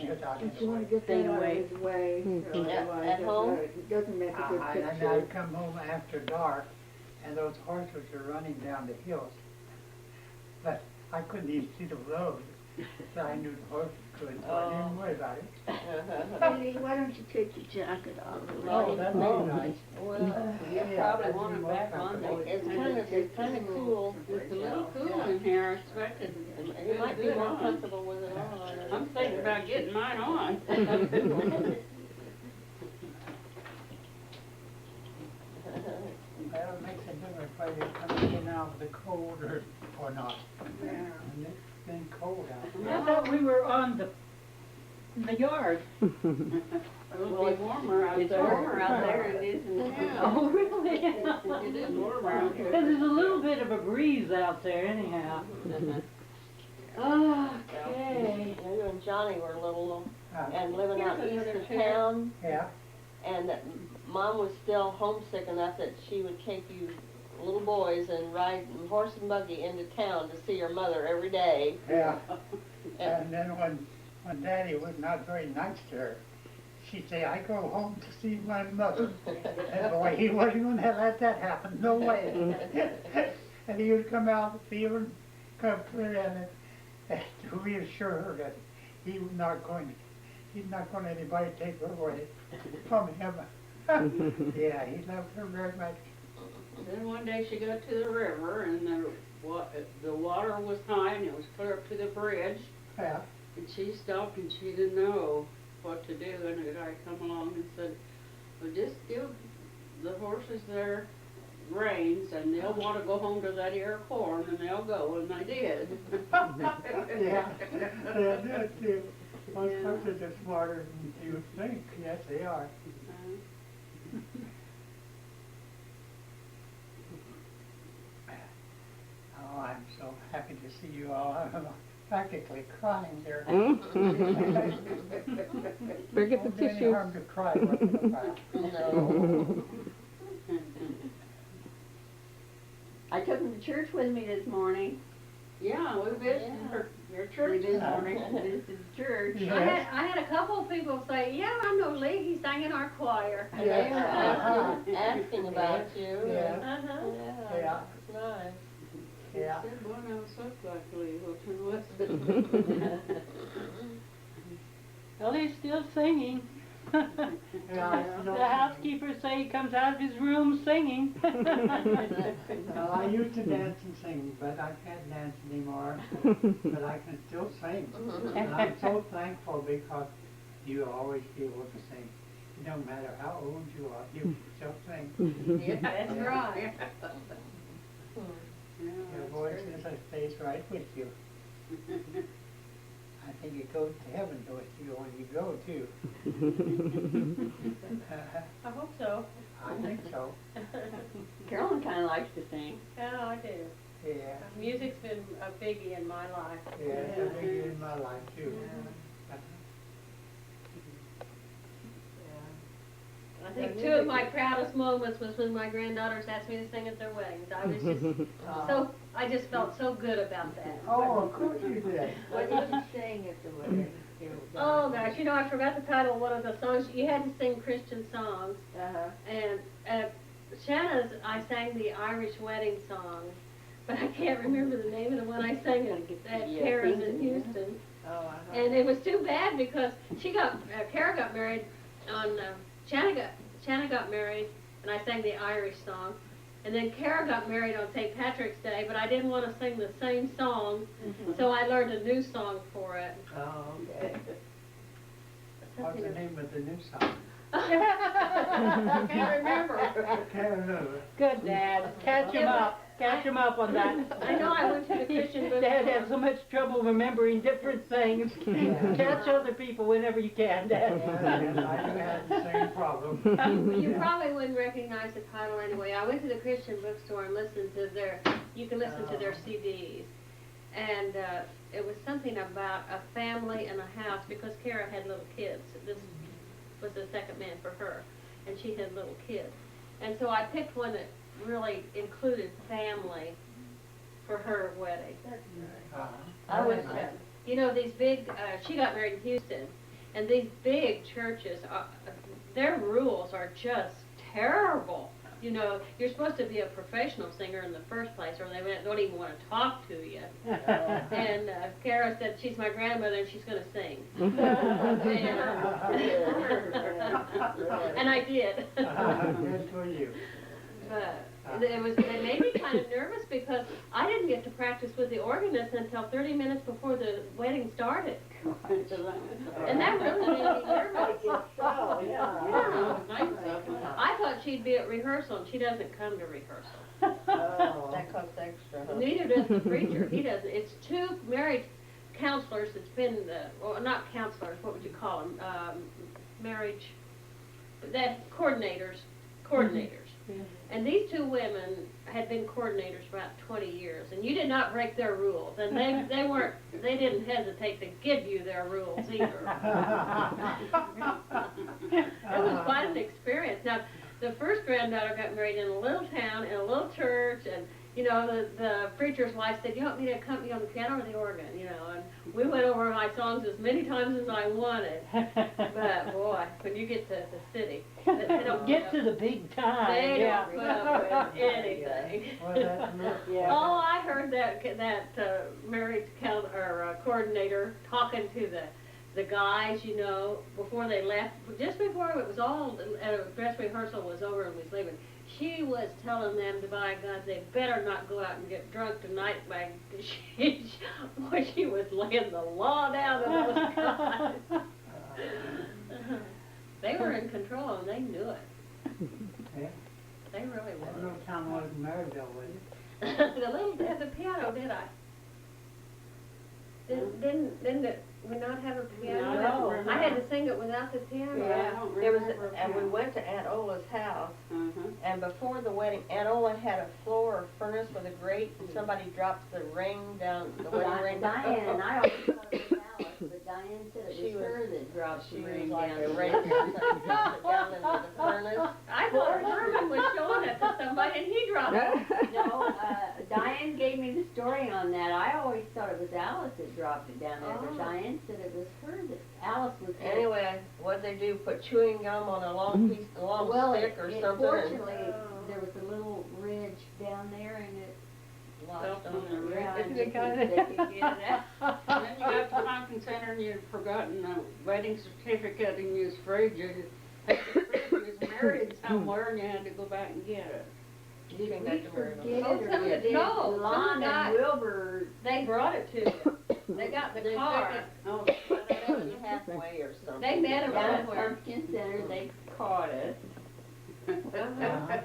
get out If of you the want way. to get Stay that out away. of his way, otherwise At home? it doesn't make a good And picture. I'd come home after dark, and those horses are running down the hills. But I couldn't even see the road, so I knew the horses could, so I didn't worry about it. Lily, why don't you take your jacket off? Oh, that'd be nice. Well, You probably that'd want be it more back on comfortable. there. it's kind of cool. It's a little cool in here, I expected. You might be more comfortable with it on. I'm thinking about getting mine on. Well, it makes a difference whether you're coming in out of the cold or not. Yeah. And it's been cold out. I thought we were on the yard. It'll be warmer out It's there. warmer out there than it is in town. Oh, really? It is warmer out here. Because there's a little bit of a breeze out there anyhow. Okay. You and Johnny were little Uh, and living out east of town, Yeah, and that Mom was still homesick enough that she would take you little boys and ride in horse and buggy into town to see your mother every day. yeah. And then when Daddy was not very nice to her, she'd say, I go home to see my mother. And boy, he wasn't going to let that happen, no way. And he would come out the field and come to her and to reassure her that he was not going to, he's not going to let anybody take her away from him. Yeah, he loved her very much. Then one day she got to the river and the water was high and it was clear up to the bridge. Yeah, And she stopped and she didn't know what to do, and a guy come along and said, well, just give the horses their reins and they'll want to go home to that ear of corn, and they'll go, and they did. yeah, they do. Most horses are smarter than you think. Yes, they are. Oh, I'm so happy to see you all. I'm practically crying here. Forget the Won't do any tissue. harm to cry once in a while. No. I took him to church with me this morning. Yeah, we visited your church this morning. Visited church. Yes. I had a couple of people say, yeah, I know Lee, he sang in our choir. And they were asking about you. Yeah. Uh-huh. Yeah. It's nice. Yeah. Said one of us looked like Lee Hilton Weston. Well, he's still singing. Yeah, I know. The housekeeper say he comes out of his room singing. Well, I used to dance and sing, but I can't dance anymore. But I can still sing. And I'm so thankful because you always be able to sing. It don't matter how old you are, you can still sing. Yeah, That's right. Your voice stays right with you. I think it goes to heaven with you when you go too. I hope so. I think so. Carolyn kind of likes to sing. Yeah, I do. Yeah. Music's been a biggie in my life. Yeah, it's a big in my life too. I think two of my proudest moments was when my granddaughters asked me to sing at their weddings. I was just I just felt so good about that. Oh, of course you did. What did you sing at the wedding? Oh gosh, you know, I forgot the title of one of the songs. You had to sing Christian songs. Uh-huh. And Shanna's, I sang the Irish wedding song, but I can't remember the name of the one I sang at Kara's in Houston. Oh, uh-huh. And it was too bad because Kara got married on, Shanna got married, and I sang the Irish song. And then Kara got married on St. Patrick's Day, but I didn't want to sing the same song, so I learned a new song for it. Oh, okay. What's the name of the new song? I can't remember. Can't remember. Good, Dad. Catch him up. Catch him up on that. I know I went to the Christian bookstore. Dad has so much trouble remembering different things. Catch other people whenever you can, Dad. Yeah, I do have the same problem. You probably wouldn't recognize the title anyway. I went to the Christian bookstore and listened to you can listen to their CDs. And it was something about a family and a house because Kara had little kids. This was the second man for her, and she had little kids. And so I picked one that really included family for her wedding. Uh-huh. I was, you know, these big, she got married in Houston, And these big churches, their rules are just terrible. You know, you're supposed to be a professional singer in the first place, or they don't even want to talk to you. And Kara said she's my grandmother and she's going to sing. And I did. Good for you. But they made me kind of nervous because I didn't get to practice with the organist until 30 minutes before the wedding started. And that really made me nervous. So, yeah. I thought she'd be at rehearsal, and she doesn't come to rehearsal. Oh, that costs extra, huh? Neither does the preacher. He doesn't. It's two married counselors that's been, well, not counselors, what would you call them? Marriage, that coordinators. And these two women had been coordinators for about 20 years, and you did not break their rules, and they didn't hesitate to give you their rules either. It was quite an experience. Now, the first granddaughter got married in a little town, in a little church, and you know, the preacher's wife said, "You want me to accompany you on the piano or the organ?" You know, and we went over my songs as many times as I wanted. But boy, when you get to the city, they don't Get to the big time. They Yeah. don't put up with anything. Well, that's Yeah. Oh, I heard that married coordinator talking to the guys, you know, before they left, just before it was all dress rehearsal was over and was leaving. She was telling them to, by God, they better not go out and get drunk tonight. She was laying the law down on those guys. They were in control and they knew it. Yeah. They really That were. little town wasn't Maryville, was it? The piano, did I? Didn't we not have a piano? No, I don't remember. I had to sing it without the piano. Yeah, I don't There was, remember and we piano. went to Aunt Ola's house, Uh-huh. and before the wedding, Aunt Ola had a floor furnace with a grate, and somebody dropped the ring down, the wedding ring. Diane, I always thought it was Alice, but Diane said She it was was- her that dropped She the was ring like down. a reindeer, something dropped it down into the furnace. I thought Herman was showing it to somebody and he dropped it. No, Diane gave me the story on that. I always thought it was Alice that dropped it down there, but Oh. Diane said it was her that, Alice was there. Anyway, what'd they do, put chewing gum on a long piece, a long Well, stick or something, and fortunately, there was a little ridge down there and it, lodged Fell on on the the ring. yeah, Isn't and it they kinda- could get it out. And then you got to the conference center and you'd forgotten the wedding certificate and you was afraid you was married somewhere and you had to go back and get it. You Did came we back to Maryville. forget Oh, it, or some did did. No, some Lon not. and Wilbur? They brought it to you. They got the They car. took it- Oh, They met you halfway or something. They met him Down at somewhere. Pumpkin Center, they caught us.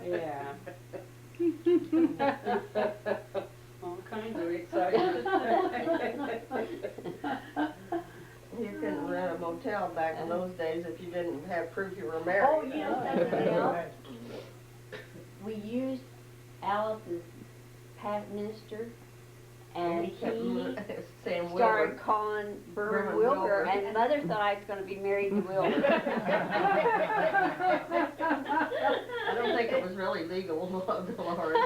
Yeah. all kinds of excitement. You couldn't rent a motel back in those days if you didn't have proof you were married. Oh, you know something else? We used Alice's past minister, and he kept he saying started Wilbur. calling Burr Burr Wilbur, Wilbur. and Mother thought I was gonna be married to Wilbur. I don't think it was really legal, Dolores.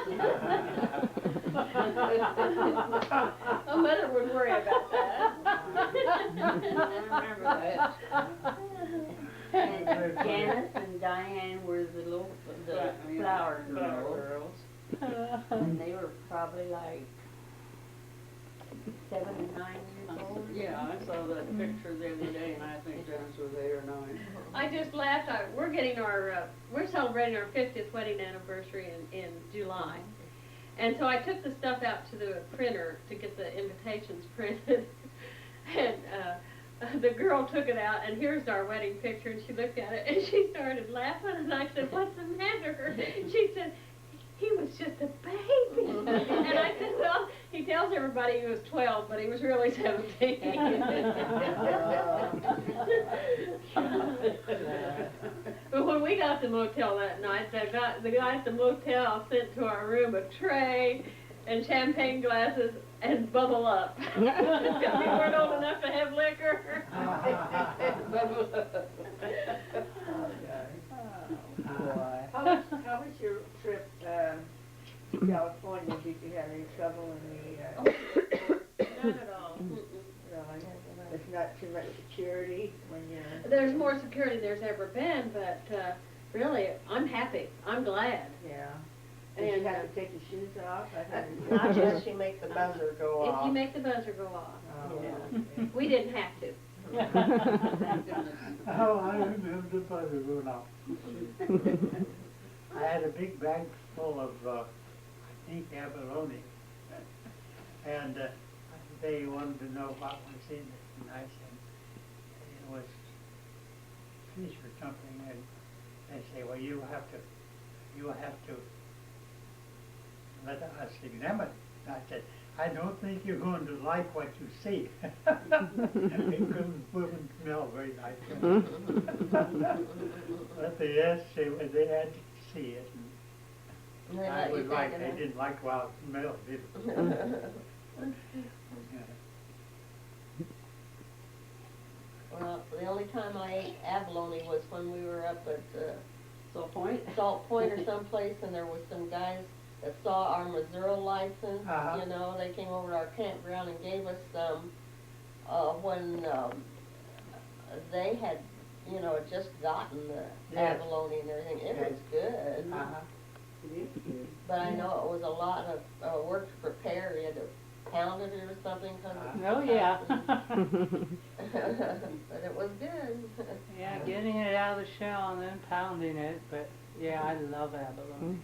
My mother would worry about that. I remember that. And Janice and Diane were the flower girls, and they were probably like 7 and 9 years old. Yeah, I saw that picture the other day and I think Dennis was 8 or 9. I just laughed. We're celebrating our 50th wedding anniversary in July. And so I took the stuff out to the printer to get the invitations printed. And the girl took it out, and here's our wedding picture, and she looked at it, and she started laughing, and I said, "What's the matter?" She said, "He was just a baby." And I said, "Well, he tells everybody he was 12, but he was really 17. But when we got to the motel that night, the guy at the motel sent to our room a tray and champagne glasses and bubble up. Because we weren't old enough to have liquor. Bubble up. How was your trip to California? Did you have any trouble in the, Not at all. it's not too much security? security when you're. There's more security there's ever been, but, really, I'm happy. I'm glad. Yeah. And And, you have to take your shoes off. Not unless you make the buzzer go if off. you make the buzzer go off. Oh, Yeah. okay. We didn't have to. Thank goodness. Oh, I remember the buzzer going off. I had a big bag full of, I think abalone. And they wanted to know what was in it. And I said, it was fish or something. And they say, well, you have to let us examine it. And I said, I don't think you're going to like what you see. It wouldn't smell very nice. But they had to see it. And they I let you was like, take they it didn't like wild smell, did they? in. Well, the only time I ate abalone was when we were up at Salt Point? Salt Point or someplace, and there was some guys that saw our Missouri license. Uh-huh. You know, they came over to our campground and gave us some when they had, you know, just gotten the Yes. abalone and everything. It Yes. was good. Uh-huh. It is good. But I know it was a lot of work to prepare. You had to pound it or something. 'Cause it's Oh, yeah. but it was good. Yeah, getting it out of the shell and then pounding it, but yeah, I love abalone.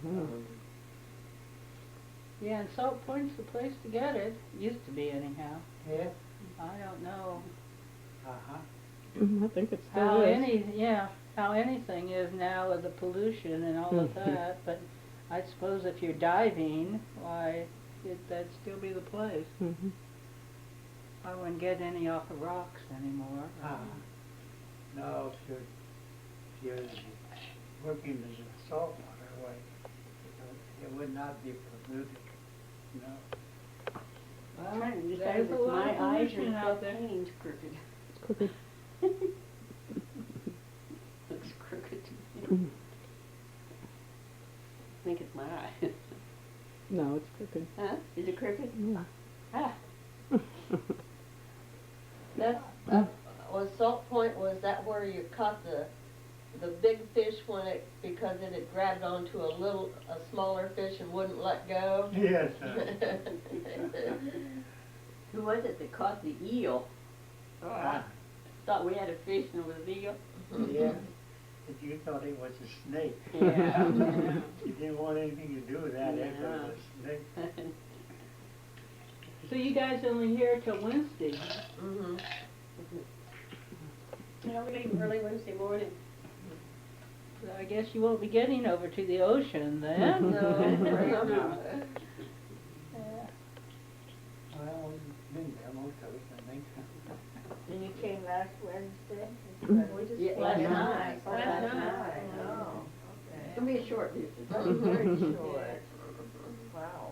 Yeah, and Salt Point's the place to get it. Used to be anyhow. Yeah. I don't know Uh-huh. I think it how still is. how anything is now with the pollution and all of that, but I suppose if you're diving, why, that'd still be the place. Mhm. I wouldn't get any off the rocks anymore. Uh-huh. No, if you're working as a saltwater way, it would not be polluted, no. Well, I'm just There's saying a that lot of my eyes pollution are out there. clean's crooked. It's crooked. Looks crooked to me. I think it's my eye. No, it's crooked. Huh? Is it crooked? Yeah. Ah. That's, was Salt Point, was that where you caught the big fish when because it had grabbed onto a smaller fish and wouldn't let go? Yes, Who was it that caught the eel? Oh, I thought we had a fish and it was eel. yeah. But you thought it was a snake. Yeah. You didn't want anything to do with that, it was a snake. So you guys only here till Wednesday? Mhm. Yeah, we leave early Wednesday morning. So I guess you won't be getting over to the ocean then? No. Well, we've been there most of it, I think. And you came last Wednesday? We just Yeah, last last night. night. Last night. Oh, It's gonna be a short distance. okay. Very short. Wow.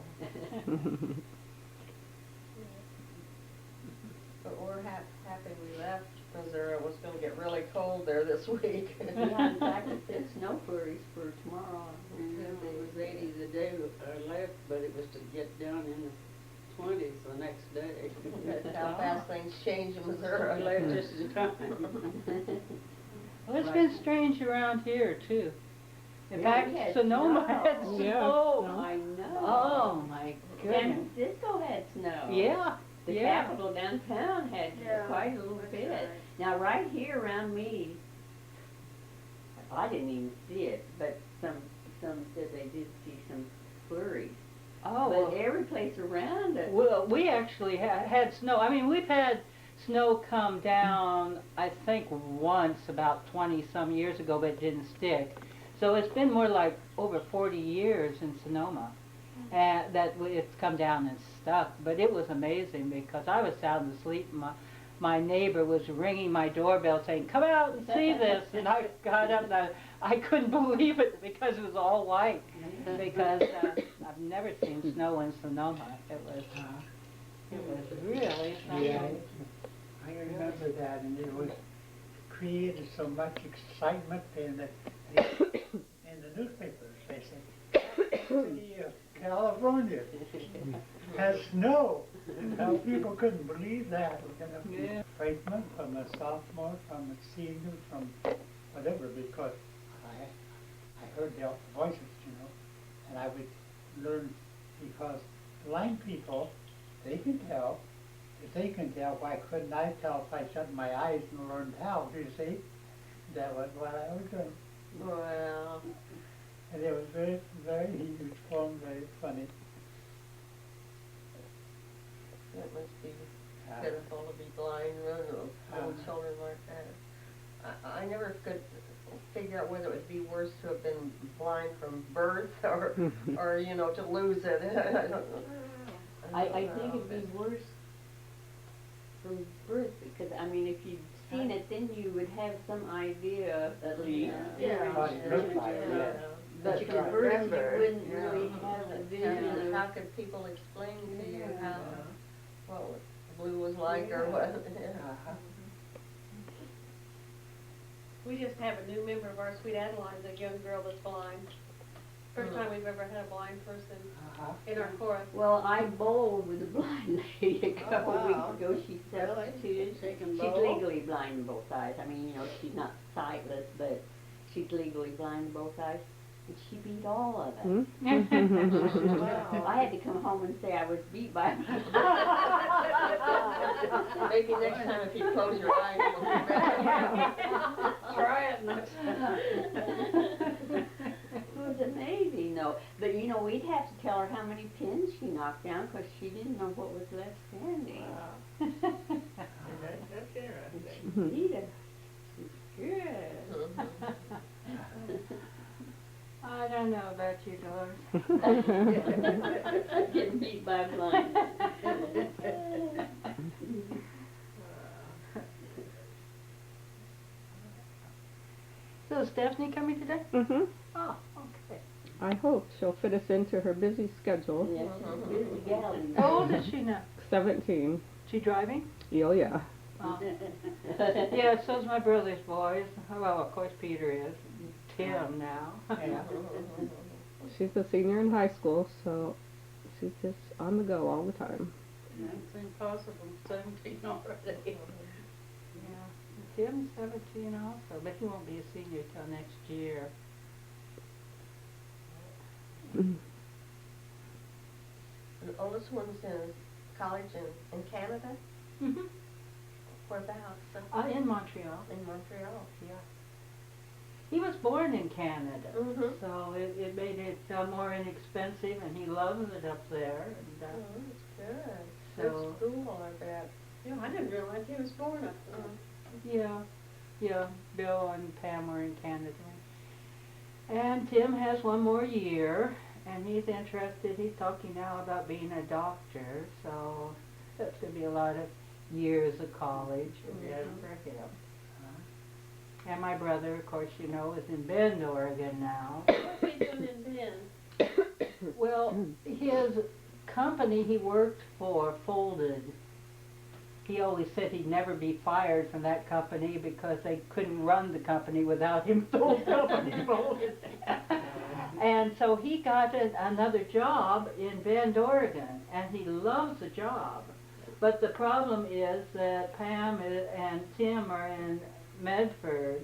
But we're happy we left Missouri. It was gonna get really cold there this week. Yeah, in fact, it said snow flurries for tomorrow. It was 80 the day I left, but it was to get down in the 20s the next day. That's how fast things change in I Missouri. left just in time. Well, it's been strange around here too. In Yeah, fact, we had Sonoma snow. had Yeah, snow. snow. I know. Oh my goodness. San Francisco had snow. Yeah, The yeah. capital downtown had Yeah, quite a little that's bit. right. Now, right here around me, I didn't even see it, but some said they did see some flurries. Oh, But well, every place around us, well, we actually had snow. I mean, we've had snow come down, I think once about 20 some years ago, but it didn't stick. So it's been more like over 40 years in Sonoma that it's come down and stuck. But it was amazing because I was sound asleep and my neighbor was ringing my doorbell saying, "Come out and see this." And I got up and I couldn't believe it because it was all white. Because I've never seen snow in Sonoma. It was really something. Yeah, I remember that, and it was created so much excitement in the newspapers. They said, California has snow. Now, people couldn't believe that. Yeah. Freshman, from a sophomore, from a senior, from whatever, because I heard the voices, you know, and I would learn, because blind people, they can tell. If they can tell, why couldn't I tell if I shut my eyes and learned how, you see? That was what I was doing. Well, And it was very, very, he was fun, very funny. that must be Uh, pitiful to be blind, little Uh-huh. children like that. I never could figure out whether it would be worse to have been blind from birth or you know, to lose it. I don't know. I don't think know, it'd be worse from birth, because, I mean, if you'd seen it, then you would have some idea at least. Yeah. What it looked like, yeah. But That's from right. birth, you Remember, wouldn't yeah. really have a vision And of. how could people explain to you Yeah. how, what blue was like or Yeah. what? Yeah. Uh-huh. We just have a new member of our Sweet Adelines, a young girl that's blind. First time we've ever had a blind person Uh-huh. in our chorus. Well, I bowled with a blind lady a couple wow. weeks ago. She's Really? substituted. She can She's bowl? legally blind in both eyes. I mean, you know, she's not sightless, but she's legally blind in both eyes. And she beat all of us. Wow. I had to come home and say I was beat by Maybe next time if you close your eyes, you'll be better. Try it next time. It was amazing, though. But, you know, we'd have to tell her how many pins she knocked down because she didn't know what was left standing. That's interesting. She beat us. She's good. I don't know about you, Doris. Getting beat by a blind. So is Stephanie coming today? Mhm. Oh, okay. I hope she'll fit us into her busy schedule. Yeah, she's a busy gal. How old is she now? 17. She driving? Oh, yeah. Oh. Yeah, so's my brother's boys. Well, of course Peter is. Tim now. Yeah. She's a senior in high school, so she's just on the go all the time. It's impossible, 17 already. Yeah. Tim's 17 also, but he won't be a senior till next year. Mhm. The oldest one's in college in Canada. Mm-hmm. Whereabouts? In Montreal. In Montreal. Yeah. He was born in Canada, Mhm. so it made it more inexpensive, and he loves it up there. And, Oh, that's good. so Good school, I bet. Yeah, I didn't realize he was born up there. yeah, Bill and Pam were in Canada, and Tim has one more year, and he's interested. He's talking now about being a doctor, so that's going to be a lot of years of college again for him. And my brother, of course, you know, is in Bend, Oregon now. What's he doing in Bend? Well, his company he worked for folded. He always said he'd never be fired from that company because they couldn't run the company without him. The whole company folded. And so he got another job in Bend, Oregon, and he loves the job. But the problem is that Pam and Tim are in Medford,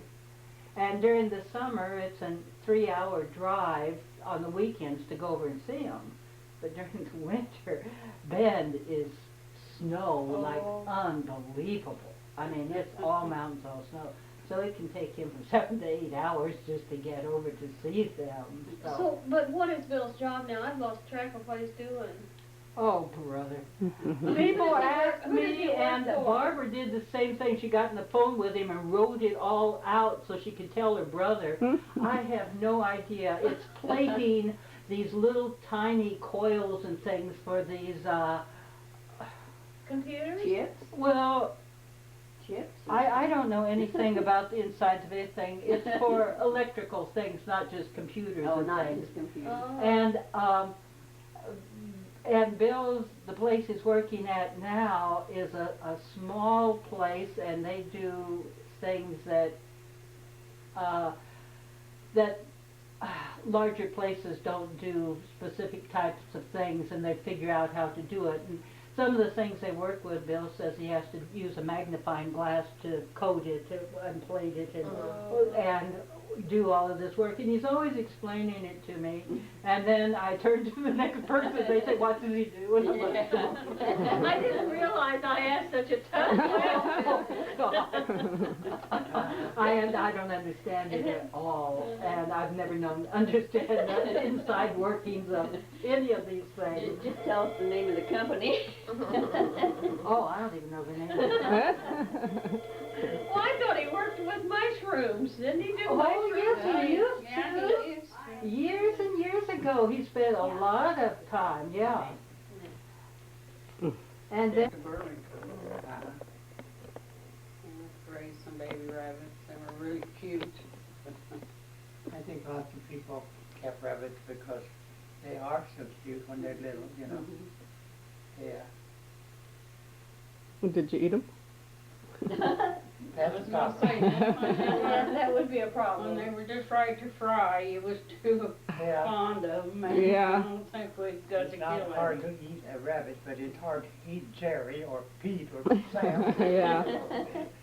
and during the summer it's a 3-hour drive on the weekends to go over and see them. But during the winter, Bend is snow like unbelievable. I mean, it's all mountains, all snow. So it can take him from 7 to 8 hours just to get over to see them. So, but what is Bill's job now? I've lost track of what he's doing. Oh, brother. Who People does he ask work- who does he me, work and for? Barbara did the same thing. She got on the phone with him and wrote it all out so she could tell her brother. I have no idea. It's plating these little tiny coils and things for these, Computers? Chips? well, Chips? I don't know anything about the insides of anything. It's for electrical things, not just computers Oh, and not things. just computers. Oh. And Bill's, the place he's working at now is a small place, and they do things that, that larger places don't do specific types of things, and they figure out how to do it. And some of the things they work with, Bill says he has to use a magnifying glass to coat it and plate it and do all of this work. And he's always explaining it to me. And then I turn to the next person, they say, what does he do? And I'm like, I didn't realize I asked such a tough question. I don't understand it at all, and I've never known to understand the inside workings of any of these things. Just tell us the name of the company. Oh, I don't even know the name of it. Well, I thought he worked with mushrooms. Didn't he do Oh, mushrooms? yes, he used Yeah, to. he is. Years and years ago, he spent a lot of time, yeah. And then, To Burlington. And raised some baby rabbits. They were really cute. I think lots of people kept rabbits because they are so cute when they're little, you know. Yeah. Did you eat them? I was gonna say, That would be a when problem. they were just right to fry, it was too Yeah. fond of them. And Yeah. I don't think we'd got to It's not kill hard him. to eat a rabbit, but it's hard to eat Jerry or Pete or Sam. Yeah.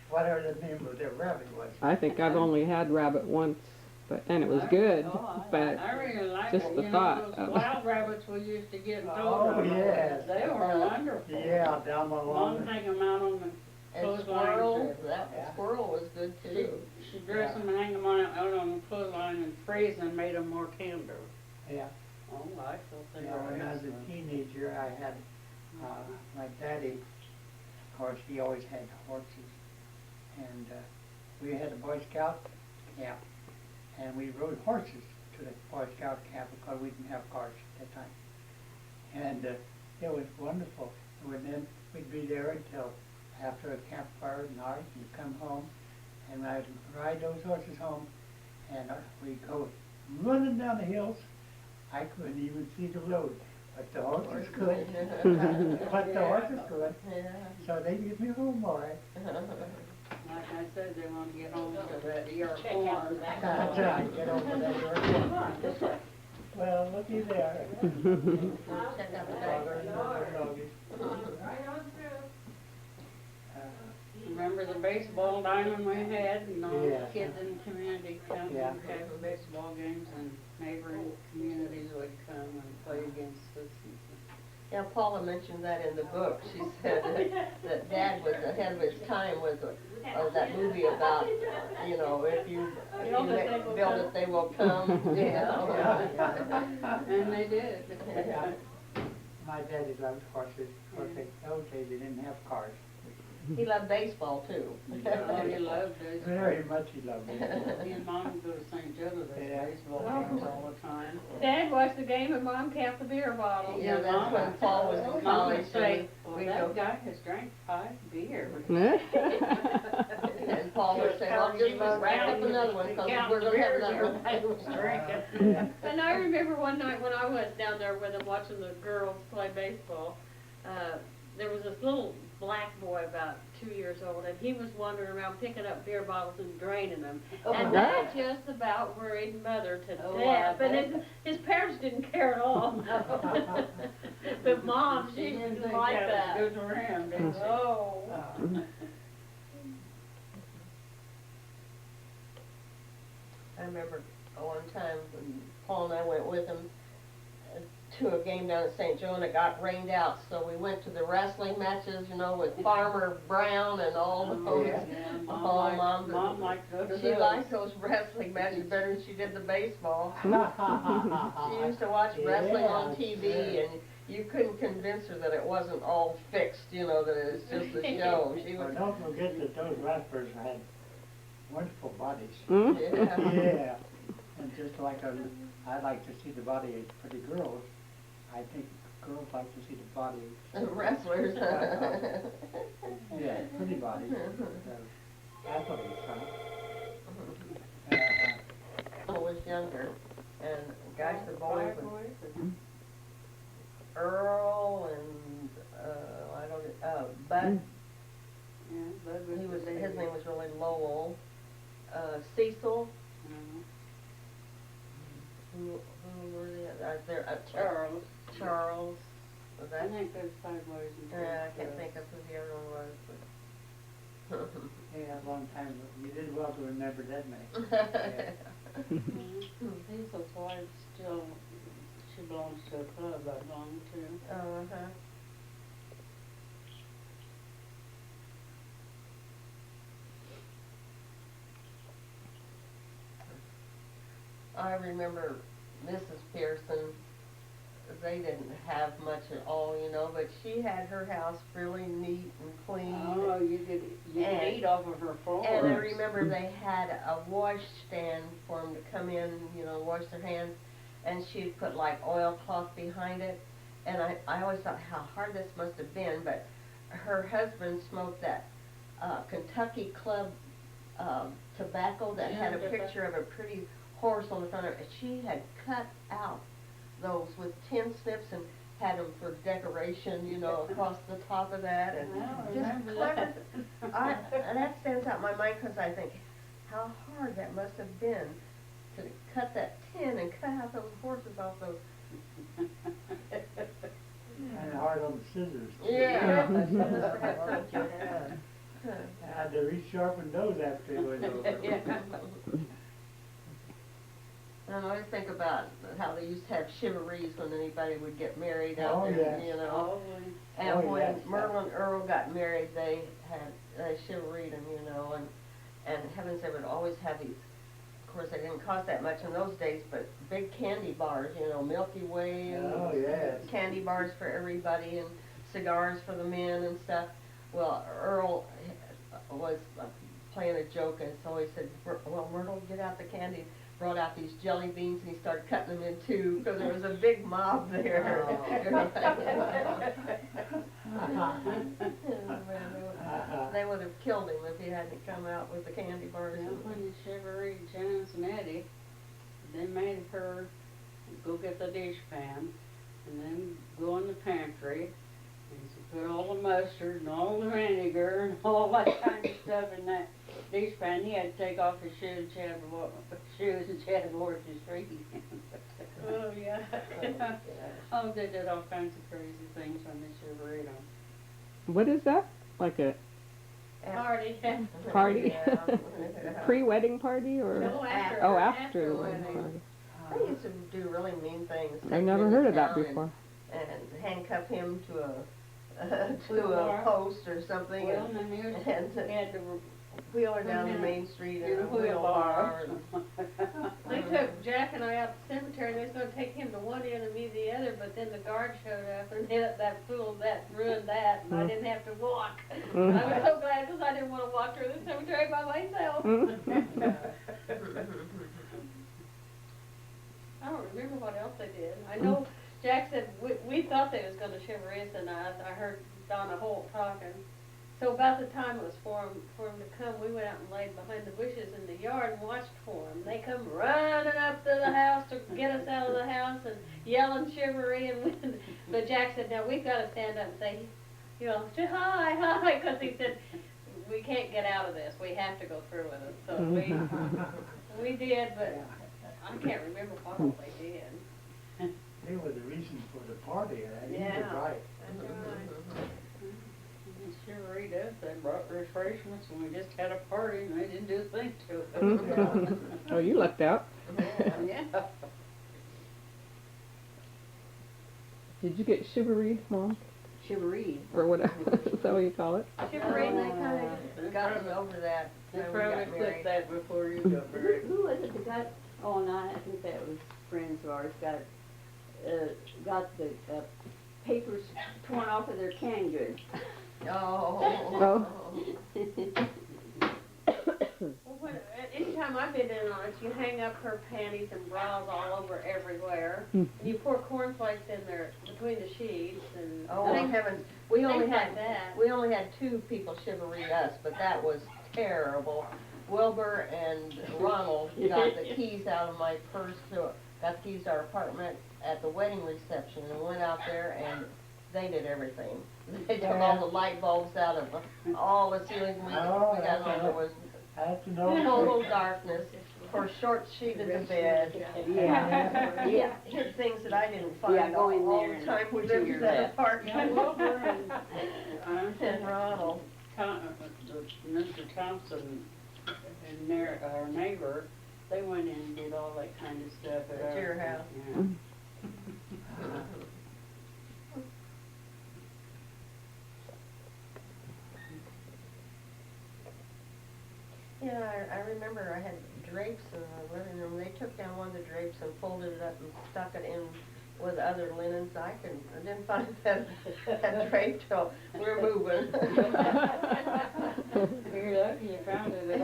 Whatever the name of their rabbit was. I think I've only had rabbit once, and it was good, but I really like just it. the You thought know, of those wild rabbits we used to get in Oh, Thornhill, yes. they were wonderful. Yeah, down the Mom lawn. hang them out on the And clothesline. squirrel, that Yeah. squirrel was good too. She dressed them and hang them out on the clothesline and freeze them, made them more tender. Yeah. Oh, I thought they Yeah, were when I was a excellent. teenager, I had, my daddy, of course, he always had horses. And, we had a Boy Scout camp, and we rode horses to the Boy Scout camp because we didn't have cars at that time. And, it was wonderful. And then we'd be there until after a campfire at night, and come home, and I'd ride those horses home, and we'd go running down the hills. I couldn't even see the road, but the horses could. But the horses could, Yeah. so they get me home all right. Like I said, they want to get home to that ear corn. That's right, get over that door. Well, looky there. Check out the back. Doggies. Remember the baseball diamond we had, and all the Yeah. kids in the community come Yeah. and have the baseball games, and neighboring communities would come and play against us. Yeah, Paula mentioned that in the book. She said that Dad was ahead of his time with that movie about, you know, if you build it, they will come. Yeah. And they did. Yeah. My daddy loved horses. Of course, those days they didn't have cars. He loved baseball too. Oh, he loved baseball. Very much he loved it. Me and Mom would go to St. Joe to those Yeah. baseball games all the time. Dad watched the game and Mom kept the beer bottle. Yeah, that's when Paul was in Mom college. would say, well, we that go, guy has drank 5 beers. and Paul would say, well, just rack up another one because we're going to have another one. And I remember one night when I was down there with them watching the girls play baseball, there was this little black boy about 2 years old, and he was wandering around picking up beer bottles and draining them. And that just about worried Mother to Oh, death. I And his parents didn't care at all. But Mom, she didn't didn't think like that that. was good for him, did she? Oh. I remember one time when Paul and I went with him to a game down at St. Joe, and it got rained out, so we went to the wrestling matches, you know, with Farmer Brown and all those. Yeah. Yeah, Oh, Mom liked to go to She those. liked those wrestling matches better than she did the baseball. She used to watch wrestling on TV, and you couldn't convince her that it wasn't all fixed, you know, that it's just a show. She Well, would, don't forget that those wrestlers had wonderful bodies. yeah. Yeah. And just like I like to see the body of pretty girls, I think girls like to see the body of Wrestlers. yeah, pretty bodies. So that's what it's I was younger, and guys, the boys, Earl and, I don't, Bud, Yeah, Bud was he was, the his baby. name was really Lowell, Cecil, Mhm. Who were they? Charles. Charles. Was I that? think there's sideways and. Yeah, I can't think of who the other one was, but. Yeah, a long time ago. You did well to remember that name. Hazel's wife still, she belongs to a club I belong to. Uh-huh. I remember Mrs. Pearson, they didn't have much at all, you know, but she had her house really neat and clean. Oh, you could And- eat off of her floor. And I remember they had a wash stand for them to come in, you know, wash their hands, and she'd put like oilcloth behind it. And I always thought how hard this must have been, but her husband smoked that Kentucky Club tobacco that had a picture of a pretty horse on the front of it. She had cut out those with tin snips and had them for decoration, you know, across the top of that, and I just remember clever. that. And that stands out in my mind because I think how hard that must have been to cut that tin and cut out those horses off those. And hard on the scissors. Yeah, she must have had something. I had to resharpen those after it was over. And I always think about how they used to have chivalries when anybody would get married out Oh, there, yes. you know. And Oh, when yes. Merle and Earl got married, they chivalried them, you know, and heavens, they would always have these, of course, they didn't cost that much in those days, but big candy bars, you know, Milky Way and Oh, yes. candy bars for everybody and cigars for the men and stuff. Well, Earl was playing a joke, and so he said, well, Myrtle, get out the candy. Brought out these jelly beans, and he started cutting them in two because there was a big mob there. They would have killed him if he hadn't come out with the candy bars. Well, when you chivalried Janice and Eddie, they made her go get the dishpan and then go in the pantry and she put all the mustard and all the vinegar and all that kind of stuff in that dishpan. He had to take off his shoes, she had to wash his feet. Oh, yeah. Oh, they did all kinds of crazy things when they chivalried them. What is that? Like a Party. Party? Yeah. pre-wedding party or? No, after. Oh, after the wedding. wedding party. They used to do really mean things. Take I've him never into heard of that town before. And handcuff him to a post or something, Well, and then he and had to wheel her down the main street in in a a wheelbar. wheelbar. They took Jack and I out to the cemetery, and they was gonna take him to one end and me the other, but then the guard showed up, and that ruined that, and I didn't have to walk. I was so glad, because I didn't wanna walk through the cemetery by myself. I don't remember what else they did. I know Jack said, we thought they was gonna chivalry us, and I heard Donna Holt talking. So about the time it was for him to come, we went out and laid behind the bushes in the yard and watched for him. They come running up to the house to get us out of the house and yelling chivalry, and but Jack said, now we've got to stand up and say, you know, hi, because he said, we can't get out of this. We have to go through with it. So we did, but I can't remember what all they did. They were the reason for the party, and he was Yeah. right. That's right. They chivalried us, they brought refreshments, and we just had a party, and they didn't do a thing to it. Oh, you lucked out. Yeah. Did you get chivalry, Mom? Chivalried. Or whatever, is that what you call it? Chivalry, They kind of gotten over that They when we probably got quit married. that before you got married. Who was it that got, oh, no, I think that was friends of ours, got the papers torn off of their canned goods. Oh. Well, anytime I've been in on it, you hang up her panties and bras all over everywhere, and you pour cornflakes in there between the sheets, and Oh, things, heavens, we only things had, like that. we only had two people chivalry us, but that was terrible. Wilbur and Ronald got the keys out of my purse, got the keys to our apartment at the wedding reception, and went out there and they did everything. They took all the light bulbs out of all the ceilings, we got on, there was That's an old total trick. darkness, for short sheet of the bed. Yeah. Hid, hid things that I didn't find Yeah, go in all there the and time we to lived your in that left. Yeah, apartment. Wilbur And Ronald. Mr. Thompson and their, our neighbor, they went in and did all that kind of stuff at At your our house. Yeah. Yeah, I remember I had drapes in the living room. They took down one of the drapes and folded it up and stuck it in with other linens. I didn't find that drape till we're moving. You're lucky you found it at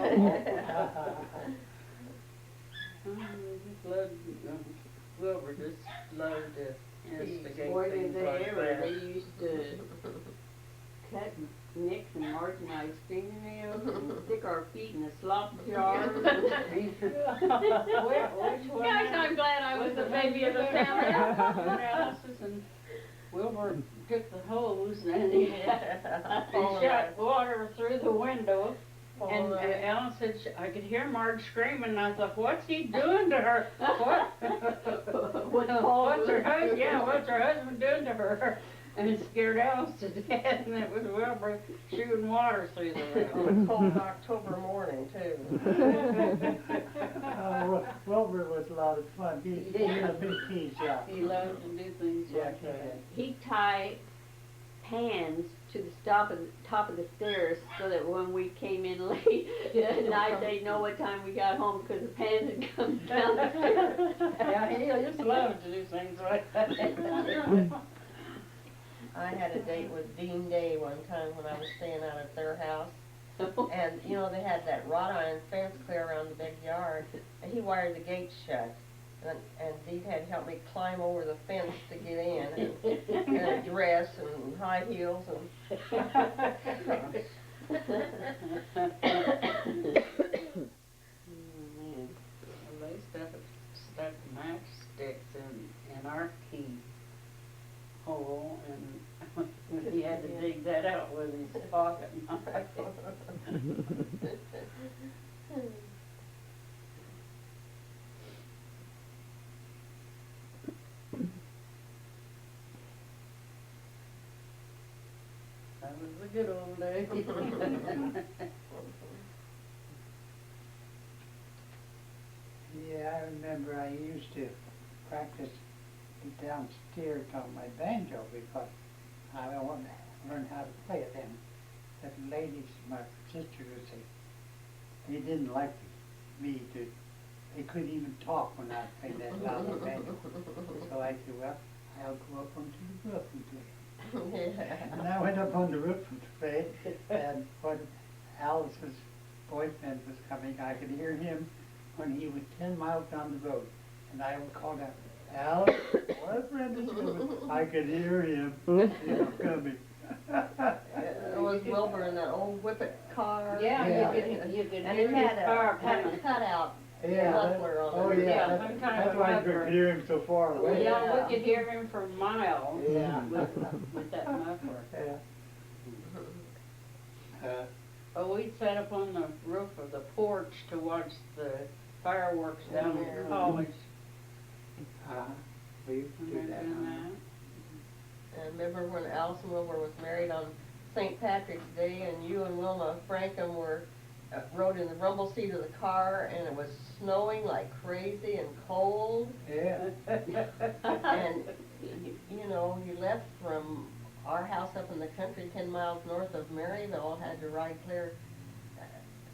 all. Just loved, Wilbur just loved to instigate Boy, did things they like ever, that. they used to cut Nick's and Mark and I's fingernails and stick our feet in the slop jar. Which one? Guys, I'm glad I was the baby of the family. Alice's and Wilbur took the hose and he All shot water through the window. And right. Alan said, I could hear Marge screaming, and I thought, what's he doing to her? What? What's her husband? Yeah, what's her husband doing to her? And it scared Alice to death, and it was Wilbur shooting water through the It window. was a cold October morning too. Wilbur was a lot of fun. He was a big piece, yeah. He loved to do things like Yeah. that. He'd tie pans to the top of the stairs so that when we came in late at night, they'd know what time we got home because the pans had come down the stairs. Yeah, he just loved to do things like that. I had a date with Dean Day one time when I was staying out at their house. And, you know, they had that wrought iron fence clear around the big yard, and he wired the gates shut. And Dean had helped me climb over the fence to get in, and in a dress and high heels and. Man. Well, they stuck matchsticks in our key hole, and he had to dig that out with his pocket knife. That was the good old days. Yeah, I remember I used to practice downstairs on my banjo because I wanted to learn how to play it. And the ladies, my sister would say, they didn't like me to, they couldn't even talk when I played that loud on the banjo. So I said, well, I'll go up onto the roof and play. And I went up on the roof and played, and when Alice's boyfriend was coming, I could hear him when he was 10 miles down the road. And I would call out, Alice, boyfriend is coming. I could hear him, coming. It was Wilbur in that old Whippet car. Yeah, Yeah. you could And hear it his had car a, had a coming. cutout Yeah, muffler on it. oh yeah, Yeah, that's, some kind that's of why I muffler. could hear him so far away. Yeah, we could hear him for miles Yeah. with that muffler. Yeah. But we'd sat up on the roof of the porch to watch the fireworks down Yeah. in college. We used to do Remember that. doing that? And remember when Alice and Wilbur was married on St. Patrick's Day, and you and Wilma Frankham were rode in the rumble seat of the car, and it was snowing like crazy and cold, Yeah. and you know, you left from our house up in the country 10 miles north of Maryville, had to ride clear.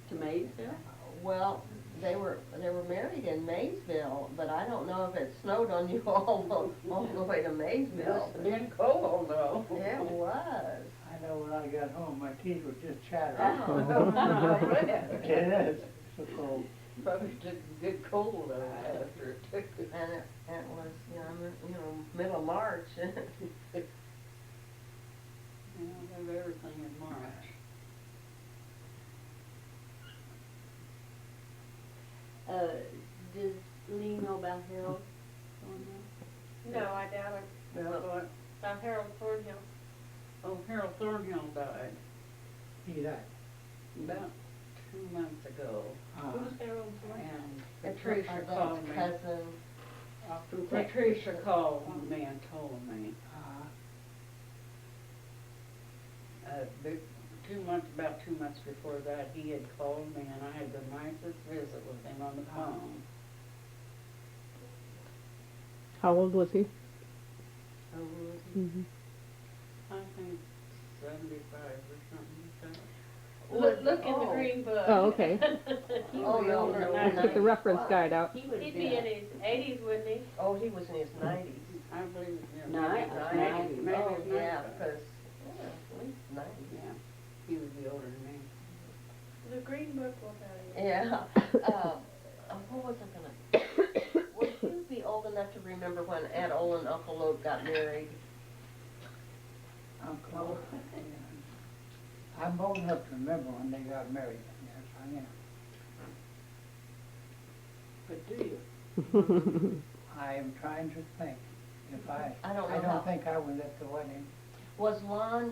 To Maysville? Well, they were married in Maysville, but I don't know if it snowed on you all the way to Maysville. It's been cold though. Yeah, it was. I know when I got home, my teeth were just chattering. Oh. Yes, so cold. Probably took a good cold after it took it. And it was, you know, middle of March. You know, have everything in March. Does Lee know about Harold? No, I doubt it. What? About Harold Thornhill. Oh, Harold Thornhill died He died. about 2 months ago, Who's Harold's wife? and It's Patricia my called dad's me. cousin. Patricia called me and told me, about 2 months before that, he had called me and I had the nicest visit with him on the phone. How old was he? So was he? Mm-hmm. I think 75 or something like that. Look in the green book. Oh, okay. He Oh, would be no, over no, ninety. Took the reference guide out. He would He'd be in his 80s, wouldn't he? Oh, he was in his 90s. I believe, No, maybe, I- maybe Oh, it's yeah, 95. because, at least 90. Yeah, he would be older than me. The green book will tell you. Yeah. What was I gonna, would you be old enough to remember when Aunt Ola and Uncle Lode got married? Uncle, I'm old enough to remember when they got married, yes, I am. But do you? I am trying to think, if I I don't know how- think I was at the wedding. Was Lon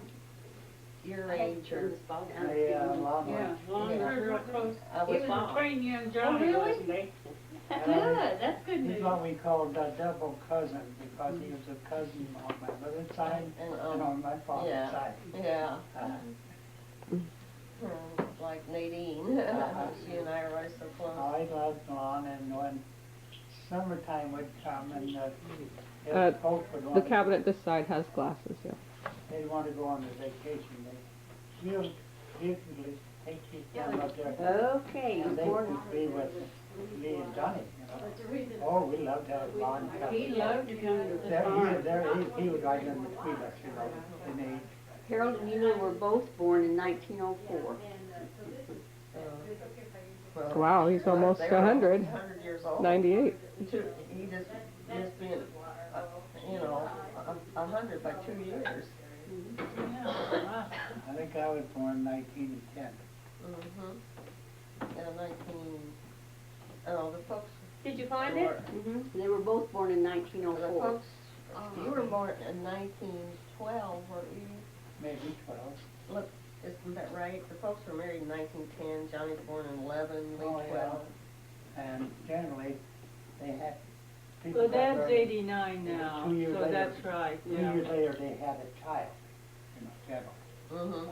your age or? Yeah, Lon Yeah, was. Lon Yeah. was real close. I He was was wrong. between you and Johnny, really? wasn't he? Good, that's good He's news. what we called a double cousin, because he was a cousin on my mother's side And, and on my father's yeah. side. Yeah. Uh, Like Nadine. She and I are always so close. I loved Lon, and when summertime would come and Uh, the folks would The want, cabinet this side has glasses, yeah. they'd want to go on the vacation, they real usually take you down up there. Okay, And they board, would be with me and Johnny, you know. Oh, we loved to have Lon come. He loved to come to the There, farm. he was right in between us, you know, in age. Harold and you were both born in 1904. Well, Wow, he's almost they were 100. 100 years old. 98. He just being, you know, 100 by 2 years. I think I was born 1910. Yeah, 19, oh, the folks. Did you find it? They were both born in The 1904. folks, you were born in 1912, weren't you? Maybe 12. Look, isn't that right? The folks were married in 1910, Johnny was born in 11, Lee Oh, yeah. 12. And generally, they had people. Well, got Dad's married. 89 now, 2 years so later. that's right, 2 yeah. years later, they had a child, you know, generally.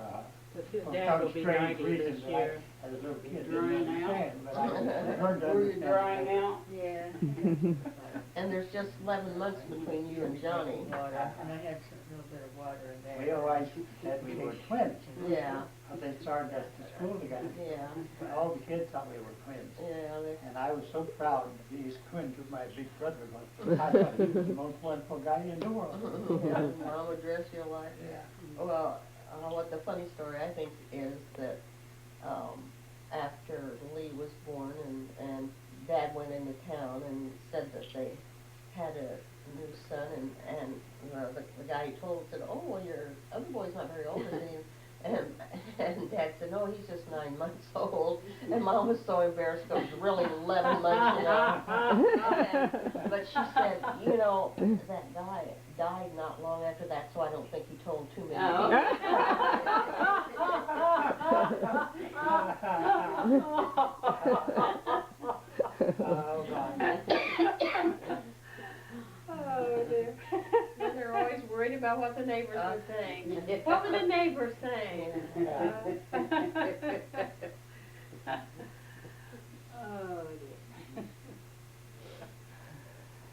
But For Dad will some be strange 90 reason this that year. I, as a little kid, Drying didn't out? understand, but I learned to Were you understand. drying that. out? Yeah. And there's just 11 months between you and Johnny. And I had a little bit of water in there. We always said we were twins. Yeah, They started us to school together. yeah, All the kids thought we were twins. yeah. And I was so proud these twins with my big brother was. I thought he was the most wonderful guy in the world. Mom would dress you like. Yeah. Well, what the funny story I think is that after Lee was born and Dad went into town and said that they had a new son and the guy he told said, oh, well, your other boy's not very old, is he? And Dad said, no, he's just 9 months old. And Mom was so embarrassed because it was really 11 months, you know. But she said, you know, that guy died not long after that, so I don't think he told too many Oh, God. Oh, dear. And they're always worried about what the neighbors are saying. What were the neighbors saying? Oh, dear.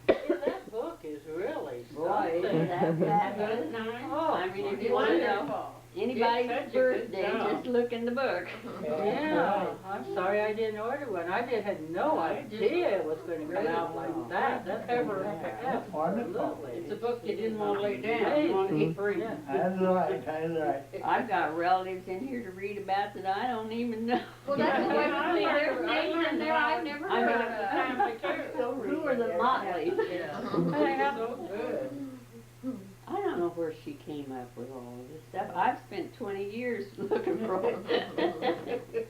Yeah, that book is really Boy, something. that's Isn't it nice? Oh, I mean, if you want to know Wonderful. anybody's It's such a good birthday, job. just look in the book. Yeah, I'm sorry I didn't order one. I had no idea it was going to come out like that. That's Cover. That's wonderful. Absolutely. It's a book you didn't want to lay down, you want to keep reading. That's right, that's right. I've got relatives in here to read about that I don't even know. Well, that's the way to see there's names in there I've never I heard mean, of. Family too. So who are the Motleys? So good. I don't know where she came up with all of this stuff. I've spent 20 years looking for it.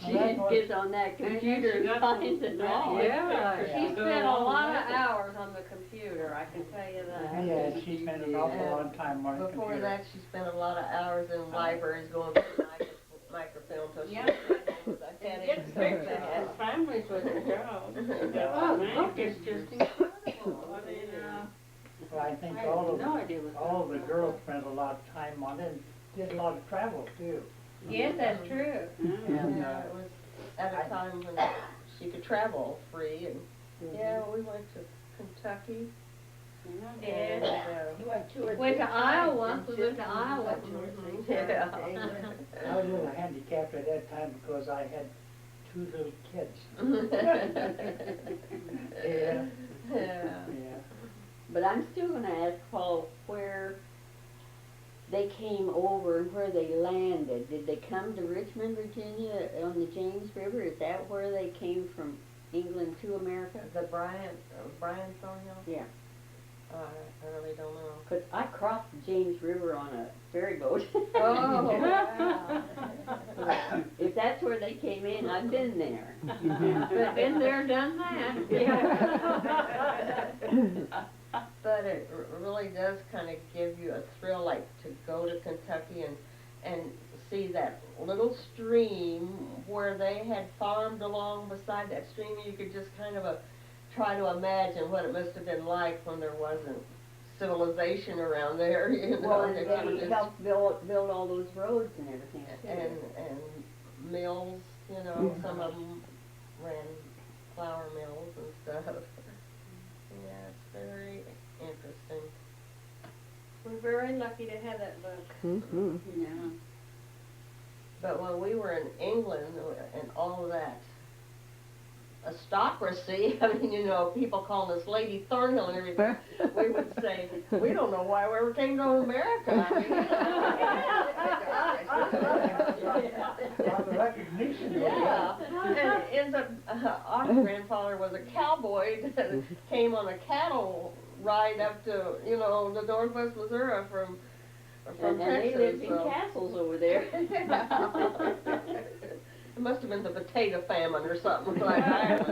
She gets on that computer and finds it all. Yeah. She spent a lot of hours on the computer, I can tell you that. Yeah, she spent an awful long time on the Before computer. that, she spent a lot of hours in libraries going through microfilm till she Yeah. was at it. It's big for families with a job. Oh, man, it's just incredible. I mean, Well, I think I all had no idea what all that the was. girls spent a lot of time on it, and did a lot of travel too. Yes, that's true. And, Yeah, it was at a time when she could travel free, and, yeah, we went to Kentucky, and, You went 2 or 3 Went to times, Iowa, we didn't you? went to Iowa. You went 2 or 3 times Yeah. to England. I was a little handicapped at that time because I had 2 little kids. Yeah, yeah. yeah. But I'm still gonna ask Paul where they came over and where they landed. Did they come to Richmond, Virginia on the James River? Is that where they came from England to America? The Brian Thornhill? Yeah. I really don't know. 'Cause I crossed the James River on a ferry boat. Oh, wow. If that's where they came in, I've been there. Been there, done that. But it really does kind of give you a thrill, like to go to Kentucky and see that little stream where they had farmed along beside that stream. You could just kind of try to imagine what it must have been like when there wasn't civilization around there, you know. Well, and They were they just- helped build all those roads and everything too. and mills, you know, some of them ran flour mills and stuff. Yeah, it's very interesting. We're very lucky to have that book. Mm-hmm. Yeah. But when we were in England and all of that aristocracy, I mean, you know, people calling us Lady Thornhill and everything, we would say, we don't know why we ever came to America. I mean, A lot of recognition. yeah, and it ends up, our grandfather was a cowboy that came on a cattle ride up to, you know, the Northwest Missouri from And they Texas. lived in so. castles over there. It must have been the potato famine or something like that.